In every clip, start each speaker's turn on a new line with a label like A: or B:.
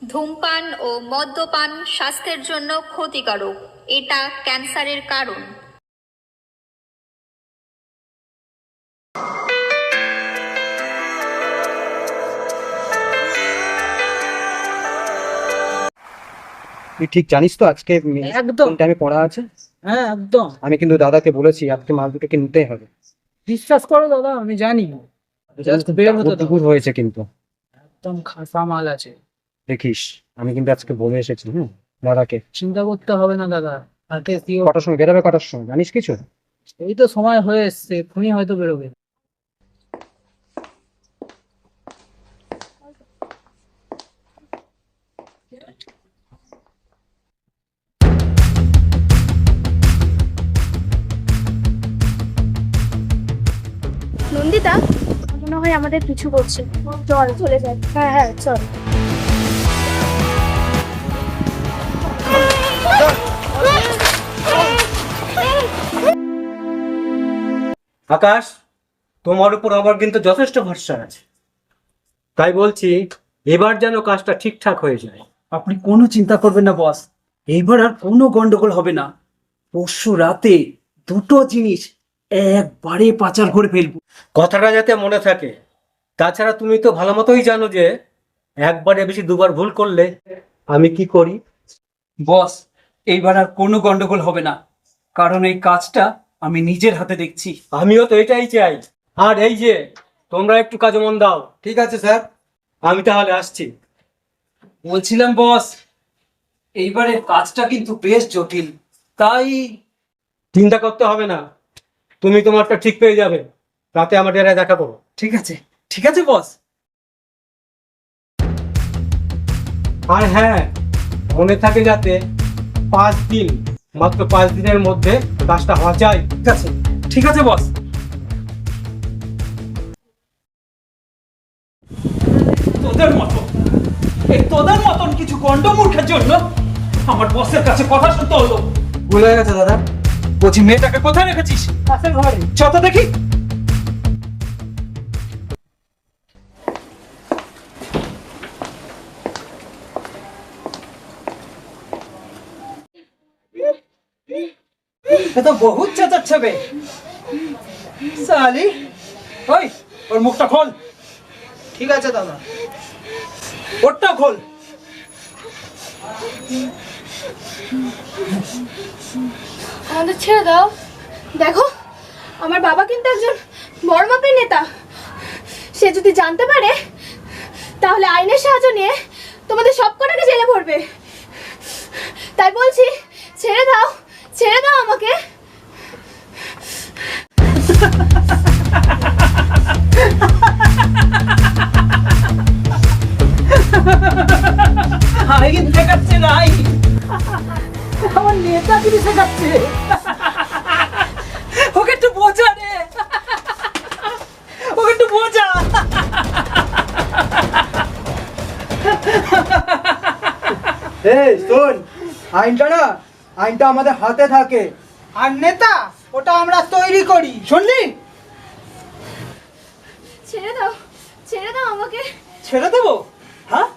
A: ধূমপান ও মদ্যপান স্বাস্থ্যের জন্য ক্ষতিকারক, এটা ক্যান্সারের কারণ।
B: তুই ঠিক জানিস তো আজকে
C: একদম
B: টাইমে পড়া আছে?
C: হ্যাঁ একদম
B: আমি কিন্তু দাদাকে বলেছি আজকে মাল দুটোকে নিতেই হবে।
C: বিশ্বাস করো দাদা, আমি জানি জাস্ট বের হতে দাও।
B: দুপুর হয়েছে কিন্তু
C: একদম খাসা মাল আছে,
B: দেখিস। আমি কিন্তু আজকে বলে এসেছি দাদাকে।
C: চিন্তা করতে হবে না দাদা। হাতে দিও।
B: কটার সময় বেরোবে, কটার সময় জানিস কিছু?
C: এই তো সময় হয়ে এসছে, এক্ষুনি হয়তো বেরোবে।
D: নন্দিতা, মনে হয় আমাদের পিছু করছে। চল চলে যাই। হ্যাঁ হ্যাঁ চল।
B: আকাশ, তোমার উপর আমার কিন্তু যথেষ্ট ভরসা আছে, তাই বলছি এবার যেন কাজটা ঠিকঠাক হয়ে যায়।
E: আপনি কোনো চিন্তা করবেন না বস, এইবার আর কোনো গন্ডগোল হবে না। পরশু রাতে দুটো জিনিস একবারে পাচার করে ফেলবো।
B: কথাটা যাতে মনে থাকে। তাছাড়া তুমি তো ভালো মতোই জানো যে একবারে বেশি দুবার ভুল করলে আমি কি করি।
E: বস, এইবার আর কোনো গন্ডগোল হবে না, কারণ এই কাজটা আমি নিজের হাতে দেখছি।
B: আমিও তো এটাই চাই। আর এই যে তোমরা একটু কাজে মন দাও। ঠিক আছে স্যার, আমি তাহলে আসছি।
E: বলছিলাম বস, এইবারের কাজটা কিন্তু বেশ জটিল, তাই
B: চিন্তা করতে হবে না, তুমি তোমারটা ঠিক পেয়ে যাবে। রাতে আমার ডেরায় দেখা করো।
E: ঠিক আছে, ঠিক আছে বস।
B: আর হ্যাঁ, মনে থাকে যাতে 5 দিন, মাত্র 5 দিনের মধ্যে কাজটা হওয়া চাই।
E: ঠিক আছে, ঠিক আছে বস। তোদের মতন কিছু গন্ডমূর্খের জন্য আমার বসের কাছে কথা শুনতে হলো।
B: ভুল হয়ে গেছে দাদা।
E: বলছি, মেয়েটাকে কোথায় রেখেছিস?
C: পাশের ঘরে।
E: চত দেখি। এ তো বহুত চেঁচাচ্ছে বে। সালি, ওই ওর মুখটা খোল।
C: ঠিক আছে দাদা।
E: ওরটা খোল।
D: আমাদের ছেড়ে দাও। দেখো, আমার বাবা কিন্তু একজন বড় মাপের নেতা। সে যদি জানতে পারে তাহলে আইনের সাহায্য নিয়ে তোমাদের সব কটাকে জেলে ভরবে। তাই বলছি, ছেড়ে দাও, ছেড়ে দাও আমাকে।
E: আইন শেখাচ্ছে না, আইন। আমার নেতাগিরি শেখাচ্ছে। ওকে একটু বোঝা রে, ওকে একটু বোঝা।
F: এই শোন, আইনটা আমাদের হাতে থাকে।
C: আর নেতা ওটা আমরা তৈরি করি, শুনলি?
D: ছেড়ে দাও, ছেড়ে দাও আমাকে।
E: ছেড়ে দেবো? হ্যাঁ,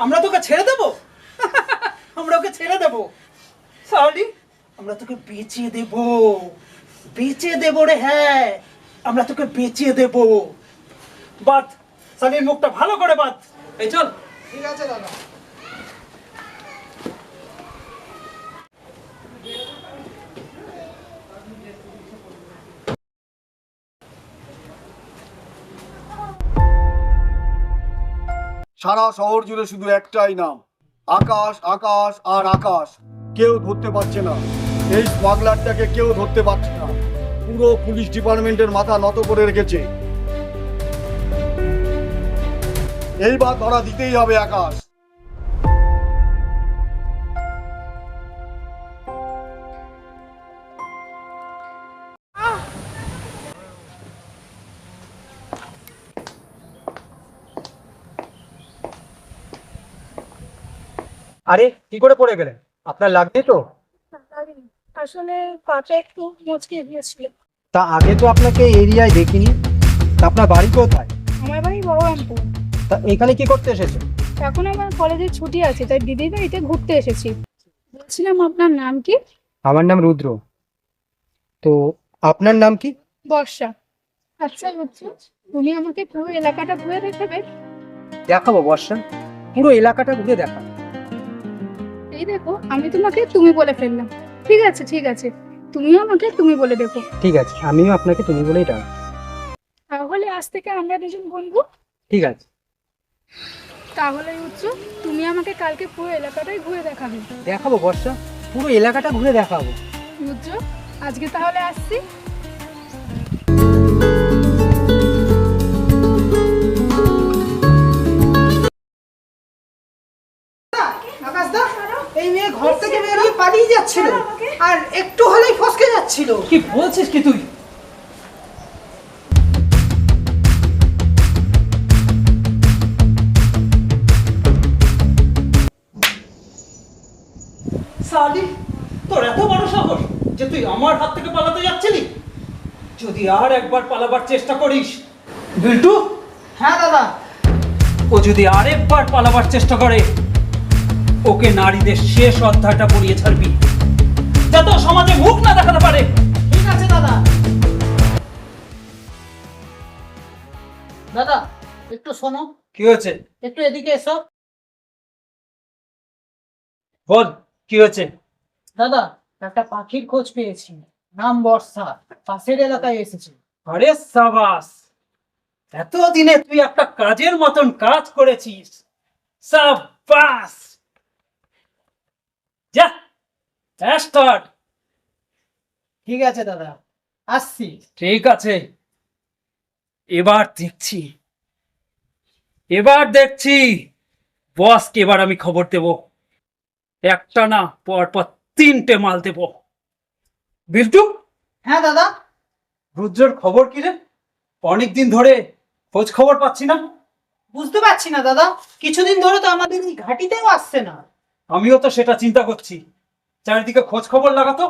E: আমরা তোকে ছেড়ে দেবো? আমরা ওকে ছেড়ে দেবো? সালি, আমরা তোকে বেঁচে দেবো, বেঁচে দেবো রে। হ্যাঁ, আমরা তোকে বেঁচে দেবো। বাদ, সালির মুখটা ভালো করে বাদ। এই চল।
C: ঠিক আছে দাদা।
F: সারা শহর জুড়ে শুধু একটাই নাম, আকাশ, আকাশ আর আকাশ। কেউ ধরতে পারছে না, এই স্মাগলারটাকে কেউ ধরতে পারছে না। পুরো পুলিশ ডিপার্টমেন্টের মাথা নত করে রেখেছে। এইবার ধরা দিতেই হবে আকাশ।
B: আরে কি করে পড়ে গেলেন? আপনার লাগবে তো?
D: আসলে পাটা একটু মচকে গিয়েছিল।
B: তা আগে তো আপনাকে এরিয়ায় দেখিনি। তা আপনার বাড়ি কোথায়?
D: আমার বাড়ি বহরমপুর।
B: তা এখানে কি করতে এসেছেন?
C: এখন আমার কলেজের ছুটি আছে, তাই দিদির বাড়িতে ঘুরতে এসেছি। বলছিলাম আপনার নাম কি?
B: আমার নাম রুদ্র। তো আপনার নাম কি?
C: বর্ষা। আচ্ছা বুঝছো, তুমি আমাকে পুরো এলাকাটা ঘুরে দেখাবে?
B: দেখাবো বর্ষা, পুরো এলাকাটা ঘুরে দেখা।
C: এই দেখো, আমি তোমাকে তুমি বলে ফেললাম। ঠিক আছে ঠিক আছে, তুমিও আমাকে তুমি বলে দেখো।
B: ঠিক আছে, আমিও আপনাকে তুমি বলেই ডাক।
C: তাহলে আজ থেকে আমরা দুজন বন্ধু।
B: ঠিক আছে।
C: তাহলে বুঝছো, তুমি আমাকে কালকে পুরো এলাকাটাই ঘুরে দেখাবে।
B: দেখাবো বর্ষা, পুরো এলাকাটা ঘুরে দেখাবো।
C: বুঝছো, আজকে তাহলে আসছি।
E: আকাশ দা, এই মেয়ে ঘর থেকে বেরিয়ে পালিয়ে যাচ্ছিল আর একটু হলেই ফসকে যাচ্ছিল। কি বলছিস কি তুই? সালি, তোর এত বড় সাহস যে তুই আমার হাত থেকে পালাতে যাচ্ছিলি? যদি আর একবার পালাবার চেষ্টা করিস। বিল্টু। হ্যাঁ দাদা। ও যদি আরেকবার পালাবার চেষ্টা করে, ওকে নারীদের শেষ অধ্যায়টা পড়িয়ে ছাড়বি, যাতে ও সমাজে মুখ না দেখাতে পারে। ঠিক আছে দাদা। দাদা একটু শোনো। কি হয়েছে? একটু এদিকে এসো। বল, কি হয়েছে? দাদা, একটা পাখির খোঁজ পেয়েছি, নাম বর্ষা, পাশের এলাকায় এসেছে। আরে সাবাস, এতদিনে তুই একটা কাজের মতন কাজ করেছিস। সাবাস। যা, স্টার্ট। ঠিক আছে দাদা, আসছি। ঠিক আছে, এবার দেখছি বসকে এবার আমি খবর দেব। একটা না, পরপর 3টে মাল দেব। বিল্টু। হ্যাঁ দাদা। রুদ্রের খবর কি রে? অনেকদিন ধরে খোঁজ খবর পাচ্ছি না। বুঝতে পারছি না দাদা, কিছুদিন ধরে তো আমাদের এই ঘাটিতেও আসছে না। আমিও তো সেটা চিন্তা করছি, চারিদিকে খোঁজ খবর লাগাতো।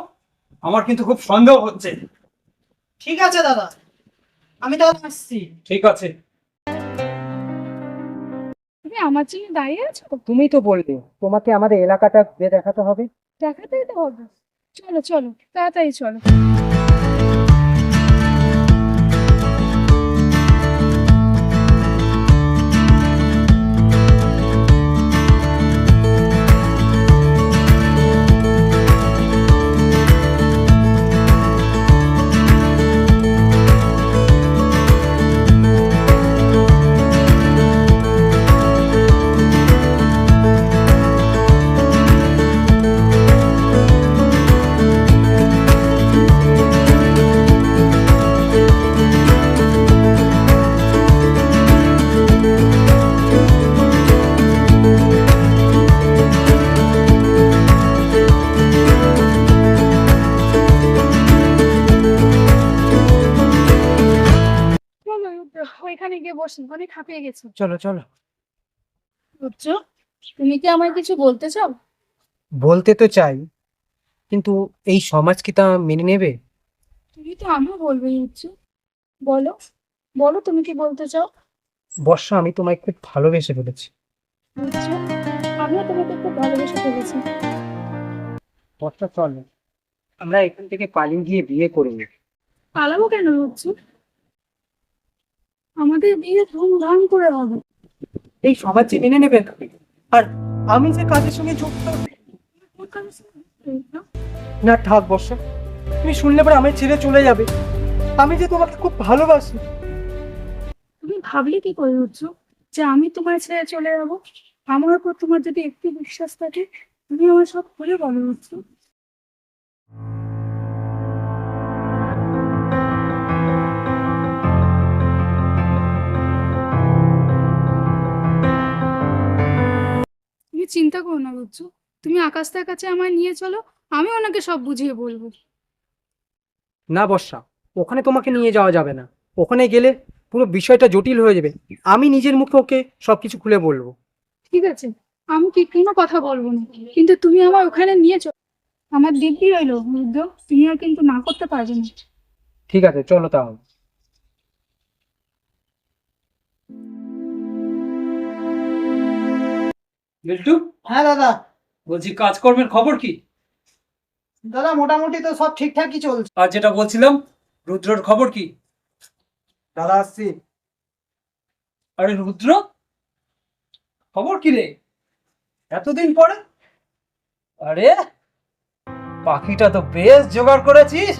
E: আমার কিন্তু খুব সন্দেহ হচ্ছে। ঠিক আছে দাদা, আমি তাহলে আসছি। ঠিক আছে।
C: তুমি আমার জন্য দাঁড়িয়ে আছো?
B: তুমি তো বললে তোমাকে আমাদের এলাকাটা ঘুরে দেখাতে হবে।
C: দেখাতেই তো হবে। চলো চলো, তাড়াতাড়ি চলো। ওইখানে গিয়ে বসুন, অনেক হাঁপিয়ে গেছি।
B: চলো চলো।
C: বুঝছো, তুমি কি আমায় কিছু বলতে চাও?
B: বলতে তো চাই, কিন্তু এই সমাজ কি তা মেনে নেবে?
C: তুমি তো আমিও বলবে। বুঝছো, বলো বলো, তুমি কি বলতে চাও?
B: বর্ষা, আমি তোমায় খুব ভালোবেসে ফেলেছি।
C: বুঝছো, আমিও তোমাকে খুব ভালোবেসে ফেলেছি।
B: বর্ষা, চলো আমরা এখান থেকে পালিয়ে গিয়ে বিয়ে করে নিই।
C: পালাবো কেন? বুঝছো, আমাদের বিয়ে ধুমধাম করে হবে।
B: এই সমাজ যে মেনে নেবে না। আর আমি যে কাজের সঙ্গে যুক্ত। না থাক বর্ষা, তুমি শুনলে পরে আমায় ছেড়ে চলে যাবে। আমি যে তোমাকে খুব ভালোবাসি।
C: তুমি ভাবলে কি করে বুঝছো যে আমি তোমার ছেড়ে চলে যাবো? আমার উপর তোমার যদি একটু বিশ্বাস থাকে, তুমি আমার সব খুলে বলো। বুঝছো, তুমি চিন্তা করো না। বুঝছো, তুমি আকাশটার কাছে আমায় নিয়ে চলো, আমি ওনাকে সব বুঝিয়ে বলবো।
B: না বর্ষা, ওখানে তোমাকে নিয়ে যাওয়া যাবে না। ওখানে গেলে পুরো বিষয়টা জটিল হয়ে যাবে। আমি নিজের মুখে ওকে সবকিছু খুলে বলবো।
C: ঠিক আছে, আমি কি কোনো কথা বলবো না, কিন্তু তুমি আমার ওখানে নিয়ে চলো। আমার দিব্যি রইলো রুদ্র, তুমি আর কিন্তু না করতে পারবে না।
B: ঠিক আছে, চলো তাহলে। বিল্টু,
E: হ্যাঁ দাদা।
B: বলছি কাজকর্মের খবর কি?
E: দাদা মোটামুটি তো সব ঠিকঠাকই চলছে।
B: আর যেটা বলছিলাম, রুদ্রর খবর কি?
F: দাদা আসছি।
B: আরে রুদ্র, খবর কি রে এতদিন পরে? আরে পাখিটা তো বেশ জোগাড় করেছিস,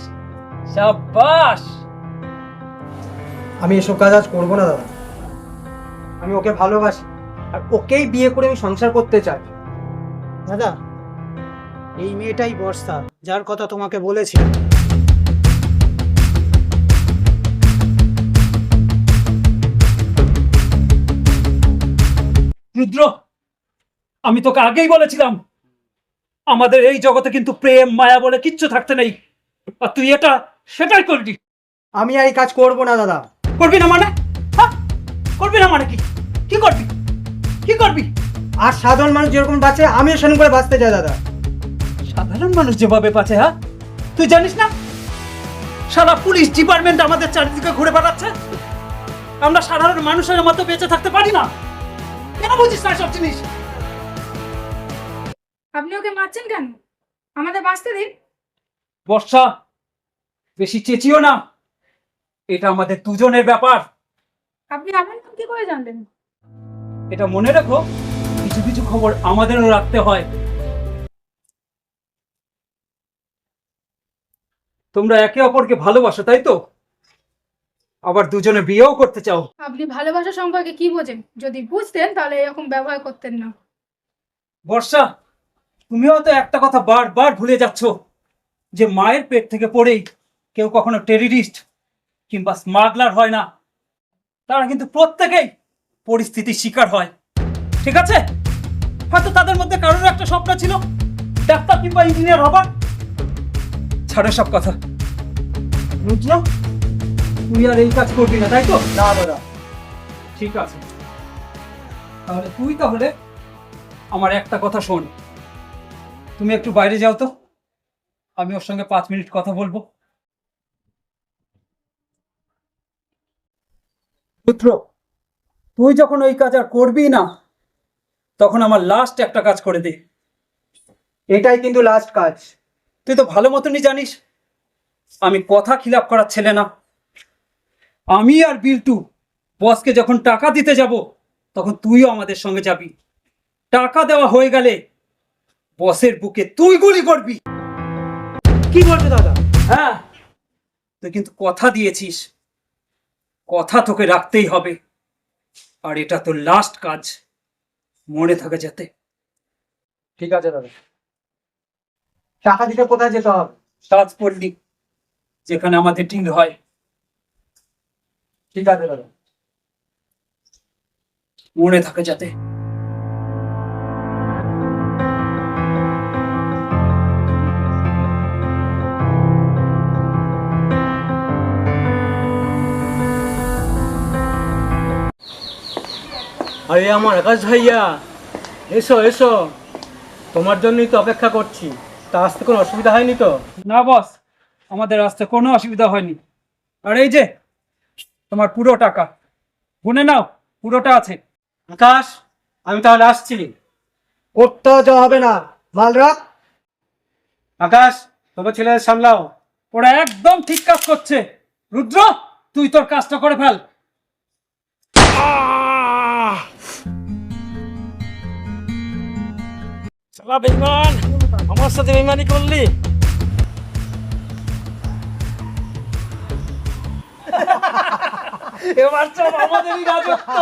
B: সাবাস।
G: আমি এসব কাজ আজ করবো না দাদা। আমি ওকে ভালোবাসি আর ওকেই বিয়ে করে আমি সংসার করতে চাই।
E: দাদা, এই মেয়েটাই বর্ষা, যার কথা তোমাকে বলেছি।
B: রুদ্র, আমি তোকে আগেই বলেছিলাম আমাদের এই জগতে কিন্তু প্রেম মায়া বলে কিচ্ছু থাকতে নেই, আর তুই এটা সেটাই করবি।
G: আমি আর এই কাজ করবো না দাদা।
B: করবি না মানে? হ্যাঁ, করবি না মানে কি? কি করবি? কি করবি?
G: আর সাধারণ মানুষ যেরকম বাঁচে আমিও সেরকম করে বাঁচতে চাই দাদা।
B: সাধারণ মানুষ যেভাবে বাঁচে, হ্যাঁ তুই জানিস না সারা পুলিশ ডিপার্টমেন্ট আমাদের চারিদিকে ঘুরে বেড়াচ্ছে, আমরা সাধারণ মানুষের মতো বেঁচে থাকতে পারি না? কেন বুঝিস না সব জিনিস?
C: আপনি ওকে মারছেন কেন? আমাদের বাঁচতে দিন।
B: বর্ষা, বেশি চেঁচিও না, এটা আমাদের দুজনের ব্যাপার।
C: আপনি আমার নাম কি করে জানলেন?
B: এটা মনে রাখো, কিছু কিছু খবর আমাদেরও রাখতে হয়। তোমরা একে অপরকে ভালোবাসো, তাই তো? আবার দুজনে বিয়েও করতে চাও।
C: আপনি ভালোবাসা সম্পর্কে কি বোঝেন? যদি বুঝতেন তাহলে এরকম ব্যবহার করতেন না।
B: বর্ষা, তুমিও তো একটা কথা বারবার ভুলে যাচ্ছ, যে মায়ের পেট থেকে পড়েই কেউ কখনো টেররিস্ট কিংবা স্মাগলার হয় না। তারা কিন্তু প্রত্যেকেই পরিস্থিতির শিকার হয়, ঠিক আছে? হয়তো তাদের মধ্যে কারোর একটা স্বপ্ন ছিল ডাক্তার কিংবা ইঞ্জিনিয়ার হবার। ছাড়ো সব কথা। রুদ্র, তুই আর এই কাজ করবি না, তাই তো?
G: না দাদা।
B: ঠিক আছে, তাহলে আমার একটা কথা শোন। তুমি একটু বাইরে যাও তো, আমি ওর সঙ্গে 5 মিনিট কথা বলবো। পুত্র, তুই যখন ওই কাজ আর করবি না, তখন আমার লাস্ট একটা কাজ করে দে।
G: এটাই কিন্তু লাস্ট কাজ।
B: তুই তো ভালো মতনই জানিস আমি কথা খিলাপ করার ছেলে না। আমি আর বিল্টু বসকে যখন টাকা দিতে যাব, তখন তুইও আমাদের সঙ্গে যাবি। টাকা দেওয়া হয়ে গেলে বসের বুকে তুই গুলি করবি।
G: কি বলছো দাদা?
B: হ্যাঁ, তুই কিন্তু কথা দিয়েছিস, কথা তোকে রাখতেই হবে। আর এটা তোর লাস্ট কাজ, মনে থাকে যাতে।
G: ঠিক আছে দাদা। টাকা দিতে কোথায় যেতে হবে?
B: সাজপল্লী, যেখানে আমাদের ডিল হয়।
G: ঠিক আছে দাদা।
B: মনে থাকে যাতে।
G: আরে আমার আকাশ ভাইয়া, এসো এসো, তোমার জন্যই তো অপেক্ষা করছি। তা আসতে কোনো অসুবিধা হয়নি তো?
B: না বস, আমাদের আসতে কোনো অসুবিধা হয়নি। আর এই যে তোমার পুরো টাকা, গুনে নাও, পুরোটা আছে।
G: আকাশ, আমি তাহলে আসছি। কোথাও যাওয়া হবে না, মাল রাখ। আকাশ, তোমার ছেলেদের সামলাও।
B: ওরা একদম ঠিক কাজ করছে। রুদ্র, তুই তোর কাজটা করে ফেল।
H: শালা বেঈমান, আমার সাথে বেঈমানি করলি?
B: এবার সব আমাদেরই রাজত্ব।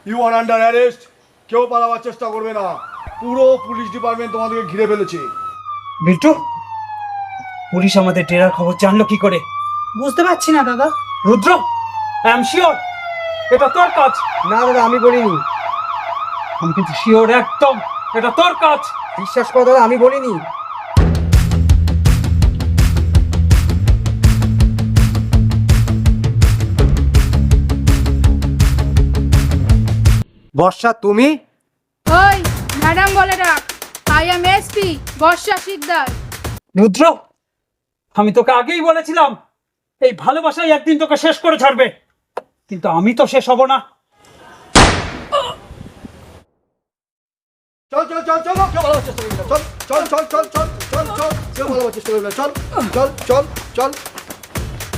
F: You are under arrest. কেউ পালাবার চেষ্টা করবে না, পুরো পুলিশ ডিপার্টমেন্ট তোমাদেরকে ঘিরে ফেলেছে।
B: বিল্টু, পুলিশ আমাদের ডেরার খবর জানলো কি করে?
E: বুঝতে পারছি না দাদা।
B: রুদ্র, আই এম শিওর এটা তোর কাজ।
G: না দাদা, আমি বলিনি।
B: আমি কিন্তু শিওর একদম এটা তোর কাজ।
G: বিশ্বাস করো দাদা, আমি বলিনি। বর্ষা, তুমি?
C: ওই ম্যাডাম বলে ডাক। আই এম এসপি বর্ষা শিকদার।
B: রুদ্র, আমি তোকে আগেই বলেছিলাম এই ভালোবাসাই একদিন তোকে শেষ করে ছাড়বে, কিন্তু আমি তো শেষ হব না।
F: চল চল চল চল কেউ ভালো চেষ্টা করবি না, চল চল চল চল চল চল চল কেউ ভালো চেষ্টা করবি না, চল চল চল চল